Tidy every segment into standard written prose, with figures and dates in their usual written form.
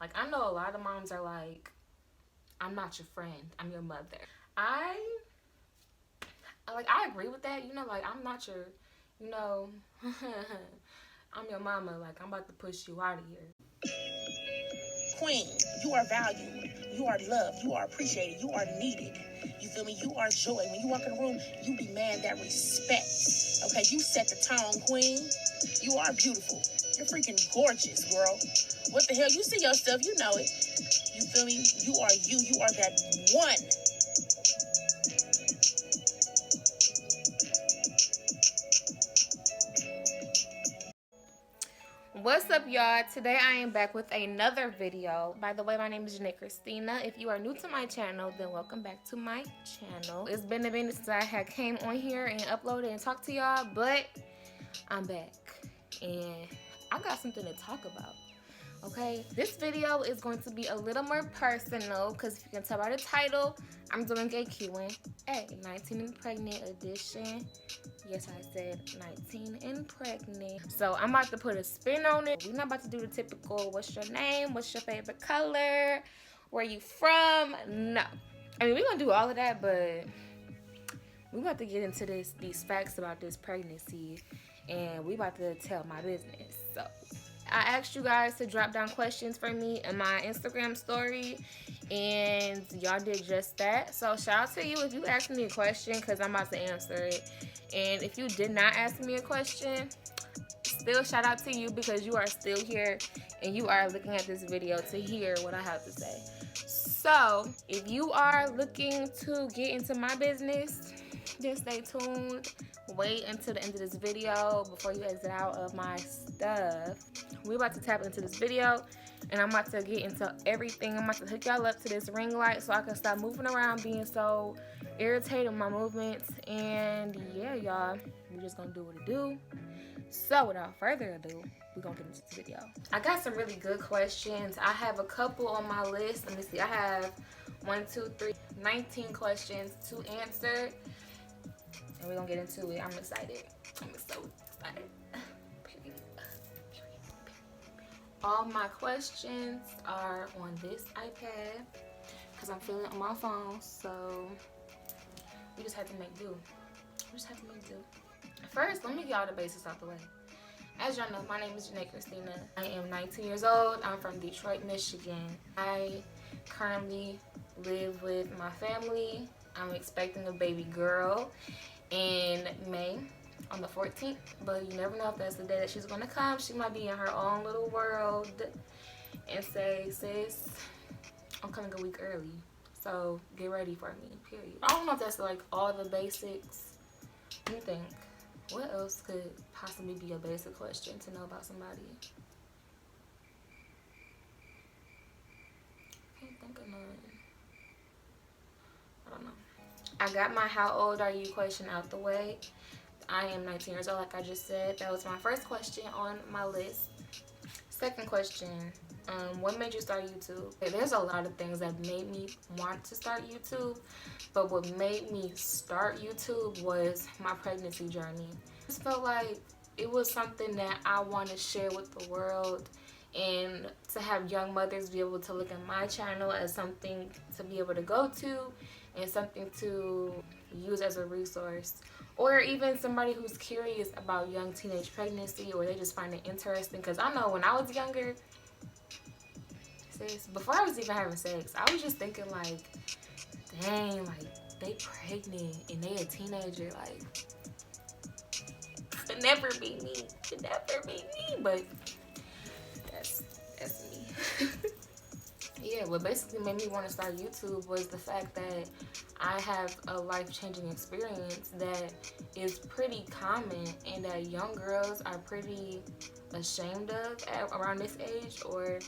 Like, I know a lot of moms are like, I'm not your friend, I'm your mother. I agree with that, you know, like, I'm not your, you know, I'm your mama, like, I'm about to push you out of here. Queen, you are valued, you are loved, you are appreciated, you are needed. You feel me? You are joy. When you walk in the room, you demand that respect. Okay, you set the tone, queen. You are beautiful. You're freaking gorgeous, girl. What the hell? You see yourself, you know it. You feel me? You are you. You are that one. What's up, y'all? Today I am back with another video. By the way, my name is Janae Christina. If you are new to my channel, then welcome back to my channel. It's been a minute since I had came on here and uploaded and talked to y'all, but I'm back and I got something to talk about. Okay, this video is going to be a little more personal because if you can tell by the title, I'm doing a Q&A, 19 and pregnant edition. Yes, I said 19 and pregnant. So I'm about to put a spin on it. We're not about to do the typical, what's your name? What's your favorite color? Where you from? No. I mean, we're going to do all of that, but we're about to get into these facts about this pregnancy. And we about to tell my business. So I asked you guys to drop down questions for me in my Instagram story, and y'all did just that. So shout out to you if you asked me a question, because I'm about to answer it. And if you did not ask me a question, still shout out to you, because you are still here and you are looking at this video to hear what I have to say. So if you are looking to get into my business, just stay tuned. Wait until the end of this video before you exit out of my stuff. We're about to tap into this video, and I'm about to get into everything. I'm about to hook y'all up to this ring light so I can stop moving around, being so irritated with my movements. And yeah, y'all, we're just gonna do what it do. So without further ado, we're gonna get into this video. I got some really good questions. I have a couple on my list. Let me see. I have 19 questions to answer. And we're gonna get into it. I'm excited. I'm so excited. All my questions are on this iPad because I'm feeling it on my phone. So we just have to make do. First, let me get all the basics out the way. As y'all know, my name is Janae Christina. I am 19 years old. I'm from Detroit, Michigan. I currently live with my family. I'm expecting a baby girl in May on the 14th, but you never know if that's the day that she's gonna come. She might be in her own little world and say, sis, I'm coming a week early, so get ready for me, period. I don't know if that's like all the basics. Let me think. What else could possibly be a basic question to know about somebody? Can't think of none. I don't know. I got my how old are you question out the way. I am 19 years old, like I just said. That was my first question on my list. Second question, what made you start YouTube? Okay, there's a lot of things that made me want to start YouTube, but what made me start YouTube was my pregnancy journey. I just felt like it was something that I want to share with the world, and to have young mothers be able to look at my channel as something to be able to go to and something to use as a resource. Or even somebody who's curious about young teenage pregnancy, or they just find it interesting. Because I know when I was younger, sis, before I was even having sex, I was just thinking like, dang, like, they pregnant and they a teenager, like, could never be me. Could never be me. But that's me. Yeah, what basically made me want to start YouTube was the fact that I have a life-changing experience that is pretty common and that young girls are pretty ashamed of around this age, or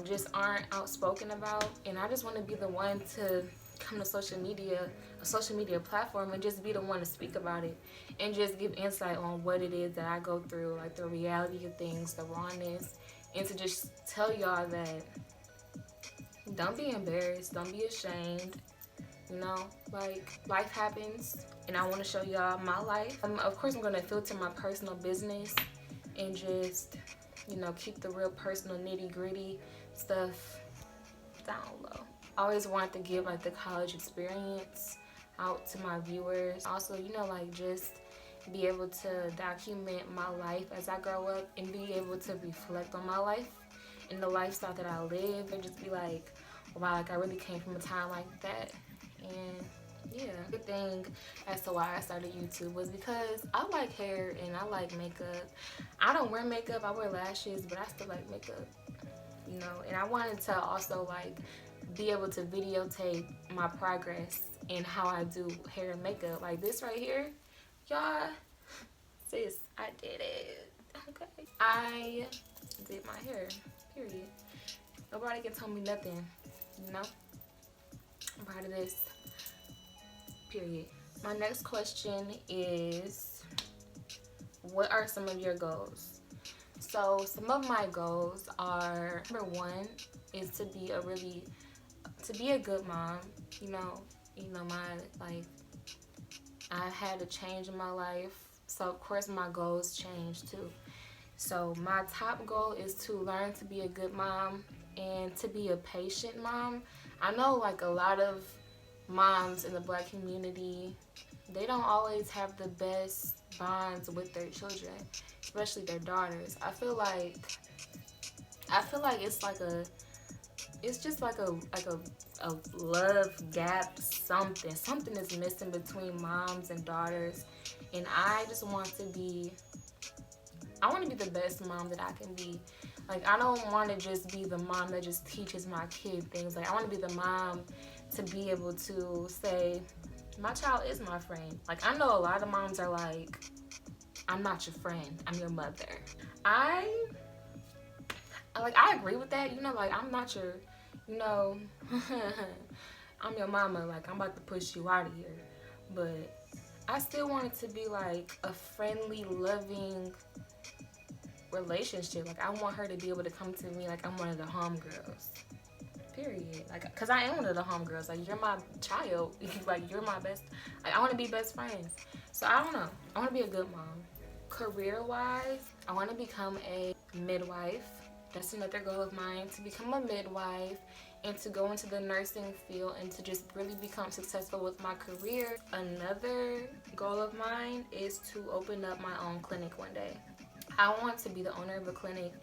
just aren't outspoken about. And I just want to be the one to come to social media, a social media platform, and just be the one to speak about it and just give insight on what it is that I go through, like the reality of things, the rawness, and to just tell y'all that don't be embarrassed, don't be ashamed. You know, like, life happens, and I want to show y'all my life. Of course, I'm going to filter my personal business and just, you know, keep the real personal nitty-gritty stuff down low. I always wanted to give like the college experience out to my viewers. Also, you know, like just be able to document my life as I grow up and be able to reflect on my life and the lifestyle that I live and just be like, wow, like I really came from a time like that. And yeah, the thing as to why I started YouTube was because I like hair and I like makeup. I don't wear makeup, I wear lashes, but I still like makeup, you know. And I wanted to also like be able to videotape my progress in how I do hair and makeup. Like this right here, y'all, sis, I did it. Okay, I did my hair, period. Nobody can tell me nothing, you know. I'm proud of this, period. My next question is, what are some of your goals? So some of my goals are, number one is to be a good mom. You know, my I've had a change in my life, so of course my goals change too. So my top goal is to learn to be a good mom and to be a patient mom. I know like a lot of moms in the Black community, they don't always have the best bonds with their children, especially their daughters. I feel like it's just like a love gap. Something is missing between moms and daughters, and I just want to be the best mom that I can be. Like, I don't want to just be the mom that just teaches my kid things. Like, I want to be the mom to be able to say, my child is my friend. Like, I know a lot of moms are like, I'm not your friend, I'm your mother. I agree with that. You know, like, I'm not your, you know, I'm your mama. Like, I'm about to push you out of here. But I still want it to be like a friendly, loving relationship. Like, I want her to be able to come to me like I'm one of the homegirls. Period. Like, cause I am one of the homegirls. Like, you're my child. Like, you're my best. Like, I want to be best friends. So I don't know. I want to be a good mom. Career-wise, I want to become a midwife. That's another goal of mine, to become a midwife and to go into the nursing field and to just really become successful with my career. Another goal of mine is to open up my own clinic one day. I want to be the owner of a clinic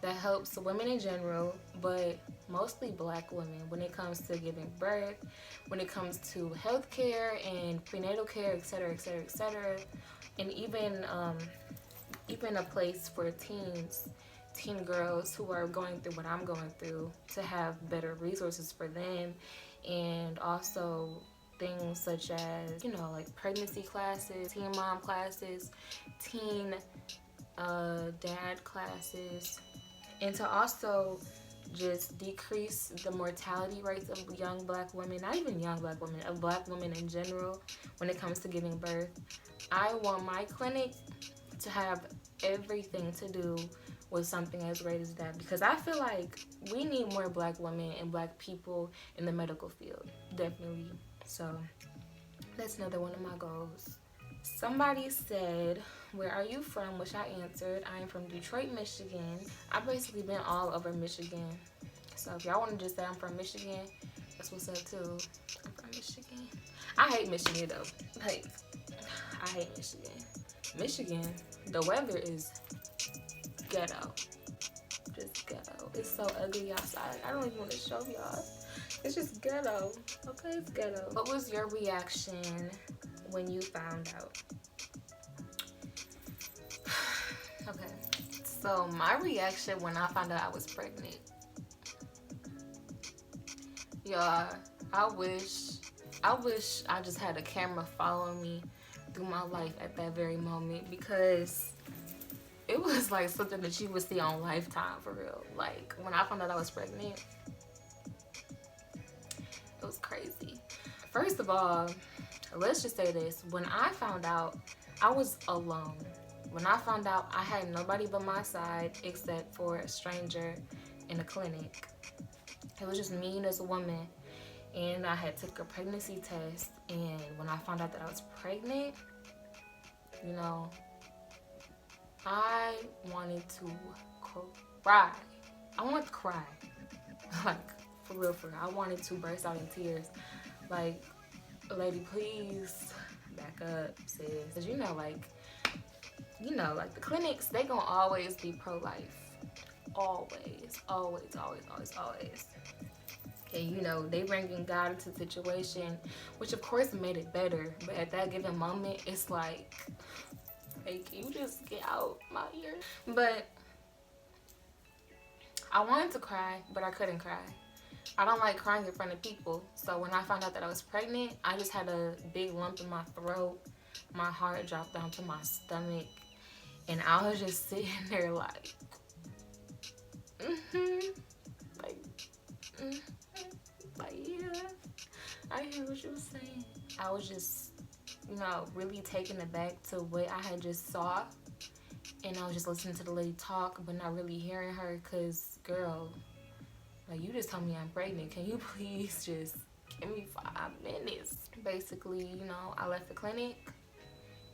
that helps women in general, but mostly Black women, when it comes to giving birth, when it comes to health care and prenatal care, etc., etc., etc., and even a place for teen girls who are going through what I'm going through, to have better resources for them, and also things such as, you know, like pregnancy classes, teen mom classes, teen dad classes, and to also just decrease the mortality rates of young Black women, not even young Black women, of Black women in general when it comes to giving birth. I want my clinic to have everything to do with something as great as that, because I feel like we need more Black women and Black people in the medical field, definitely. So that's another one of my goals. Somebody said, where are you from? Which I answered, I am from Detroit, Michigan. I've basically been all over Michigan. So if y'all want to just say I'm from Michigan, that's what's up too. I'm from Michigan. I hate Michigan though. Like, I hate Michigan. Michigan, the weather is ghetto. Just ghetto. It's so ugly outside. I don't even want to show y'all. It's just ghetto. Okay, it's ghetto. What was your reaction when you found out? Okay, so my reaction when I found out I was pregnant, y'all, I wish I just had a camera following me through my life at that very moment, because it was like something that you would see on Lifetime, for real. Like, when I found out I was pregnant, it was crazy. First of all, let's just say this. When I found out, I was alone. When I found out, I had nobody but my side except for a stranger in a clinic. It was just me and this woman, and I had took a pregnancy test, and when I found out that I was pregnant, you know, I wanted to cry. I wanted to cry. Like, for real, for real. I wanted to burst out in tears. Like, lady, please back up, sis. Cause like the clinics, they gonna always be pro-life. Always, always, always, always, always. And they bringing God into the situation, which of course made it better. But at that given moment, it's like, hey, can you just get out my ear? But I wanted to cry, but I couldn't cry. I don't like crying in front of people. So when I found out that I was pregnant, I just had a big lump in my throat. My heart dropped down to my stomach. And I was just sitting there like, like, like, yeah, I hear what you were saying. I was just, really taken aback to what I had just saw. And I was just listening to the lady talk, but not really hearing her, because, girl, like, you just told me I'm pregnant. Can you please just give me 5 minutes? Basically, I left the clinic.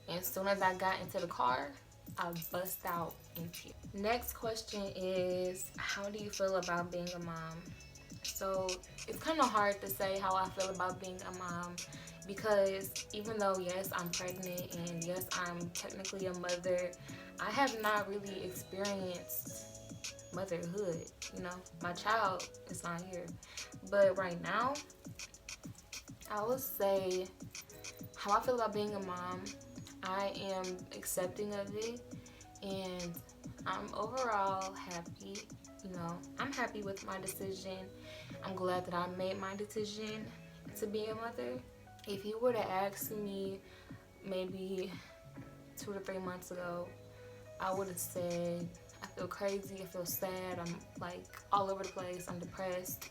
And as soon as I got into the car, I bust out in tears. Next question is, how do you feel about being a mom? So it's kind of hard to say how I feel about being a mom, because even though, yes, I'm pregnant and yes, I'm technically a mother, I have not really experienced motherhood. My child is not here. But right now, I would say how I feel about being a mom, I am accepting of it, and I'm overall happy. I'm happy with my decision. I'm glad that I made my decision to be a mother. If you were to ask me maybe 2 to 3 months ago, I would have said, I feel crazy, I feel sad, I'm like all over the place, I'm depressed.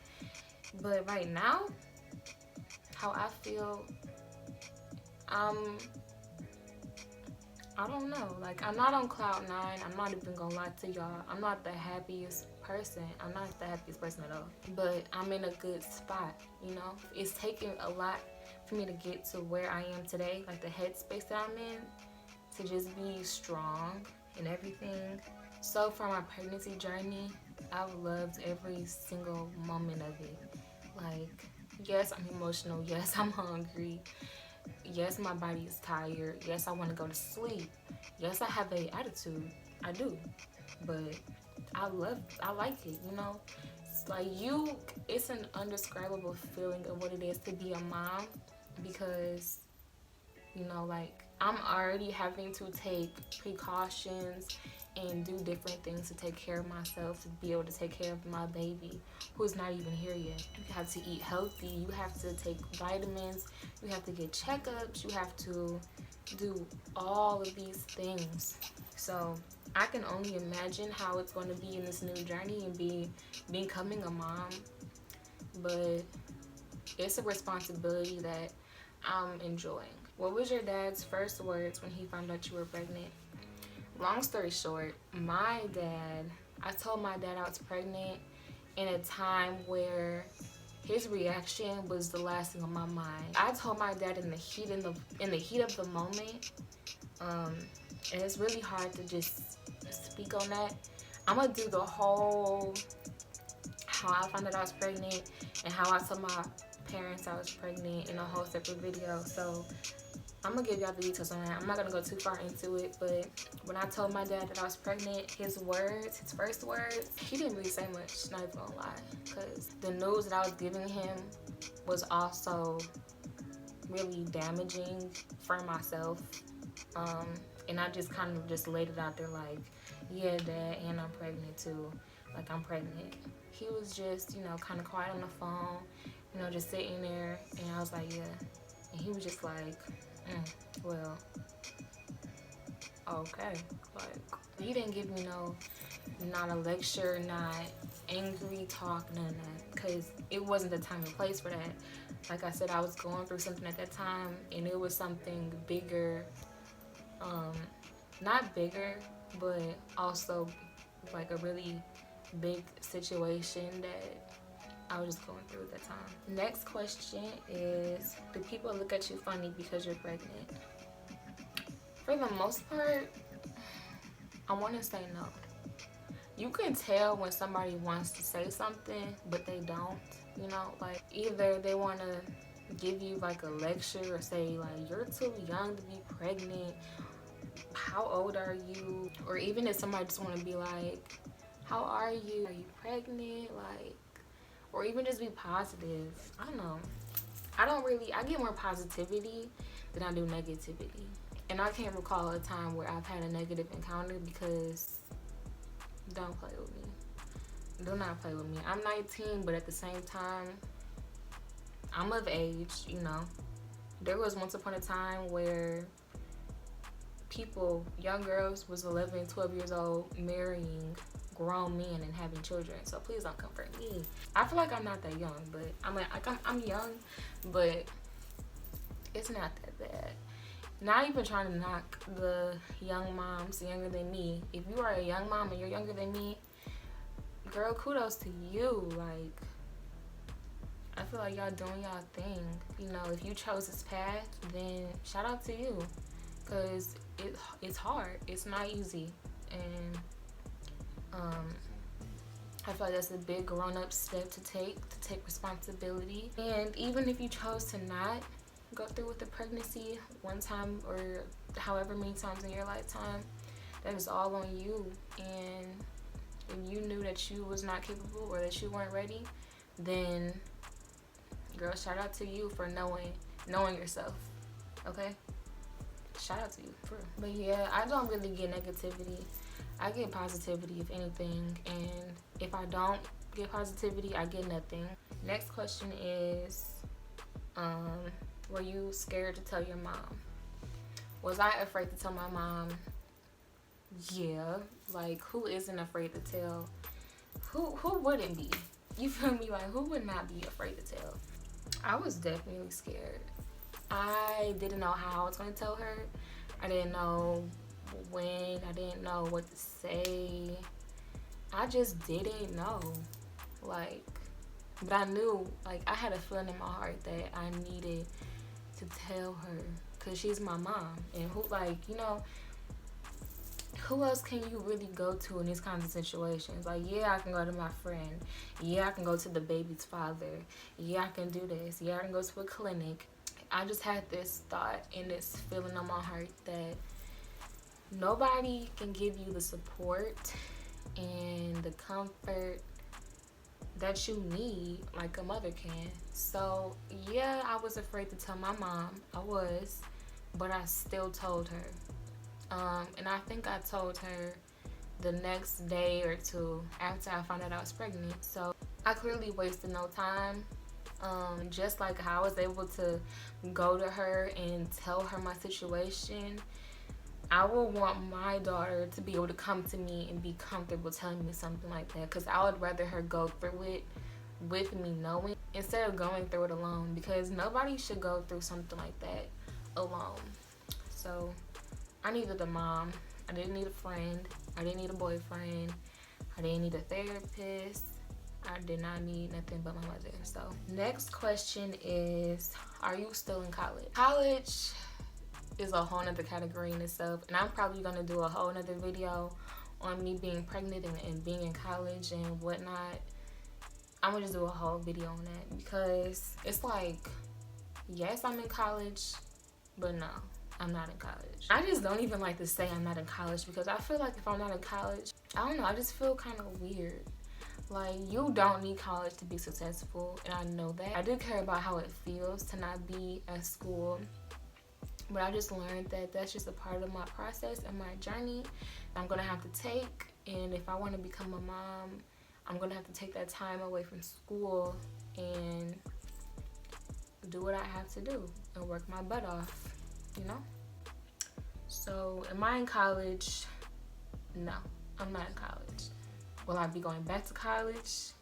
But right now, how I feel, I don't know. Like, I'm not on cloud 9. I'm not even gonna lie to y'all. I'm not the happiest person. I'm not the happiest person at all. But I'm in a good spot, It's taken a lot for me to get to where I am today, like the headspace that I'm in, to just be strong and everything. So for my pregnancy journey, I've loved every single moment of it. Like, yes, I'm emotional. Yes, I'm hungry. Yes, my body is tired. Yes, I want to go to sleep. Yes, I have an attitude. I do. But I like it, It's like it's an undescribable feeling of what it is to be a mom, because, like, I'm already having to take precautions and do different things to take care of myself, to be able to take care of my baby who's not even here yet. You have to eat healthy, you have to take vitamins, you have to get checkups, you have to do all of these things. So I can only imagine how it's going to be in this new journey and becoming a mom. But it's a responsibility that I'm enjoying. What was your dad's first words when he found out you were pregnant? Long story short, I told my dad I was pregnant in a time where his reaction was the last thing on my mind. I told my dad in the heat of the moment, and it's really hard to just speak on that. I'm gonna do the whole how I found out I was pregnant and how I told my parents I was pregnant in a whole separate video. So I'm gonna give y'all the details on that. I'm not gonna go too far into it, but when I told my dad that I was pregnant, his first words, he didn't really say much, not even gonna lie, because the news that I was giving him was also really damaging for myself. And I just kind of just laid it out there like, yeah, Dad, and I'm pregnant too. Like, I'm pregnant. He was just, kind of quiet on the phone, just sitting there, and I was like, yeah. And he was just like, well, okay. Like, he didn't give me not a lecture, not angry talk, none of that, because it wasn't the time and place for that. Like I said, I was going through something at that time, and it was something bigger, not bigger, but also like a really big situation that I was just going through at that time. Next question is, do people look at you funny because you're pregnant? For the most part, I want to say no. you can tell when somebody wants to say something, but they don't. You know, like either they want to give you like a lecture or say like you're too young to be pregnant. How old are you? Or even if somebody just want to be like, how are you? Are you pregnant? Like, or even just be positive. I don't know. I get more positivity than I do negativity. And I can't recall a time where I've had a negative encounter because don't play with me. Do not play with me. I'm 19, but at the same time, I'm of age, you know. There was once upon a time where people, young girls, was 11, 12 years old, marrying grown men and having children. So please don't come for me. I feel like I'm not that young, but I'm young, but it's not that bad. Not even trying to knock the young moms younger than me. If you are a young mom and you're younger than me, girl, kudos to you. Like, I feel like y'all doing y'all thing. You know, if you chose this path, then shout out to you. Because it's hard. It's not easy. And I feel like that's a big grown-up step to take responsibility. And even if you chose to not go through with the pregnancy one time or however many times in your lifetime, that is all on you. And if you knew that you was not capable or that you weren't ready, then girl, shout out to you for knowing yourself. Okay, shout out to you for real. But yeah, I don't really get negativity. I get positivity, if anything. And if I don't get positivity, I get nothing. Next question is, were you scared to tell your mom? Was I afraid to tell my mom? Yeah. Like, who isn't afraid to tell? Who wouldn't be? You feel me? Like, who would not be afraid to tell? I was definitely scared. I didn't know how I was going to tell her. I didn't know when. I didn't know what to say. I just didn't know. Like, but I knew, like, I had a feeling in my heart that I needed to tell her because she's my mom. And who, like, you know, who else can you really go to in these kinds of situations? Like, yeah, I can go to my friend. Yeah, I can go to the baby's father. Yeah, I can do this. Yeah, I can go to a clinic. I just had this thought and this feeling on my heart that nobody can give you the support and the comfort that you need like a mother can. So yeah, I was afraid to tell my mom. I was, but I still told her. And I think I told her the next day or two after I found out I was pregnant. So I clearly wasted no time. Just like how I was able to go to her and tell her my situation, I would want my daughter to be able to come to me and be comfortable telling me something like that, because I would rather her go through it with me knowing instead of going through it alone, because nobody should go through something like that alone. So I needed a mom. I didn't need a friend. I didn't need a boyfriend. I didn't need a therapist. I did not need nothing but my mother. So next question is, are you still in college? College is a whole nother category in itself, and I'm probably gonna do a whole nother video on me being pregnant and being in college and whatnot. I'm gonna just do a whole video on that, because it's like, yes, I'm in college, but no, I'm not in college. I just don't even like to say I'm not in college, because I feel like if I'm not in college, I don't know, I just feel kind of weird. Like, you don't need college to be successful, and I know that. I do care about how it feels to not be at school, but I just learned that that's just a part of my process and my journey I'm gonna have to take. And if I want to become a mom, I'm gonna have to take that time away from school and do what I have to do and work my butt off, you know? So am I in college? No, I'm not in college. Will I be going back to college?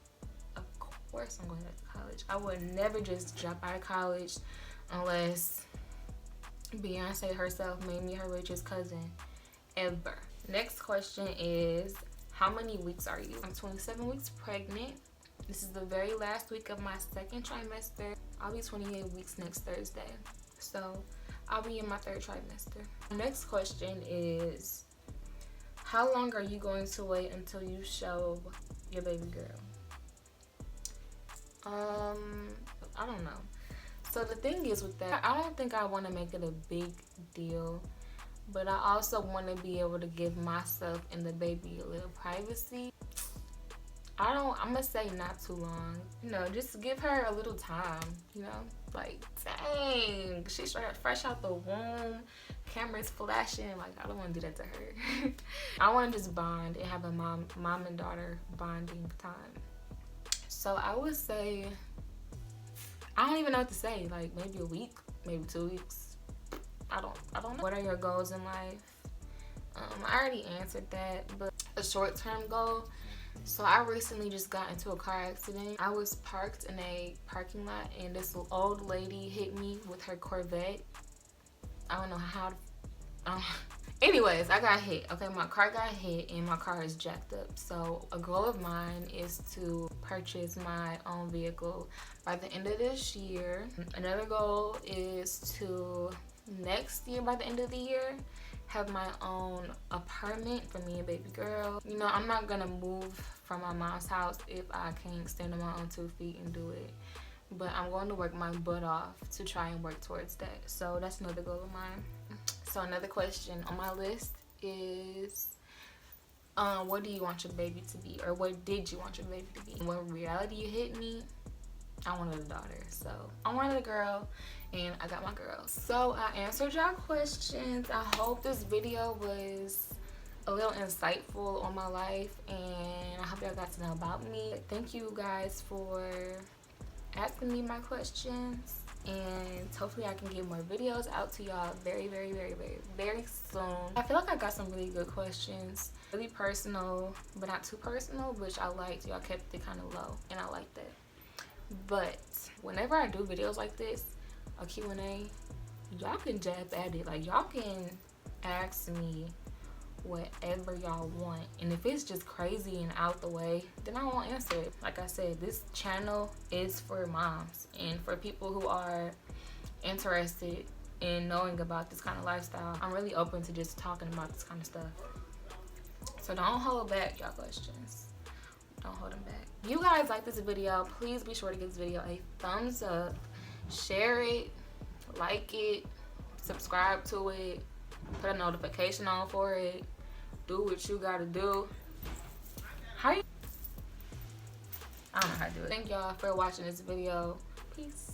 Of course I'm going back to college. I would never just drop out of college unless Beyonce herself made me her richest cousin ever. Next question is, how many weeks are you? I'm 27 weeks pregnant. This is the very last week of my second trimester. I'll be 28 weeks next Thursday. So I'll be in my third trimester. Next question is, How long are you going to wait until you show your baby girl? I don't know. So the thing is with that, I don't think I want to make it a big deal, but I also want to be able to give myself and the baby a little privacy. I'm gonna say not too long, you know, just give her a little time, you know, like, dang, she's fresh out the womb, cameras flashing, like, I don't want to do that to her. I want to just bond and have a mom and daughter bonding time. So I would say, I don't even know what to say, like maybe a week, maybe 2 weeks. I don't know. What are your goals in life? I already answered that, but a short-term goal. So I recently just got into a car accident. I was parked in a parking lot and this old lady hit me with her Corvette. I don't know how to, anyways, I got hit. Okay, my car got hit and my car is jacked up. So a goal of mine is to purchase my own vehicle by the end of this year. Another goal is to next year, by the end of the year, have my own apartment for me and baby girl. You know, I'm not gonna move from my mom's house if I can't stand on my own 2 feet and do it. But I'm going to work my butt off to try and work towards that. So that's another goal of mine. So another question on my list is, what do you want your baby to be? Or what did you want your baby to be? When reality hit me, I wanted a daughter. So I wanted a girl and I got my girl. So I answered y'all questions. I hope this video was a little insightful on my life and I hope y'all got to know about me. Thank you guys for asking me my questions, and hopefully I can get more videos out to y'all very soon. I feel like I got some really good questions, really personal but not too personal, which I liked. Y'all kept it kind of low and I like that. But whenever I do videos like this, a Q&A, y'all can jab at it. Like, y'all can ask me whatever y'all want, and if it's just crazy and out the way, then I won't answer it. Like I said, this channel is for moms and for people who are interested in knowing about this kind of lifestyle. I'm really open to just talking about this kind of stuff, so don't hold back y'all questions. Don't hold them back. If you guys like this video, please be sure to give this video a thumbs up, share it, like it, subscribe to it, put a notification on for it. Do what you gotta do. I don't know how to do it. Thank y'all for watching this video. Peace.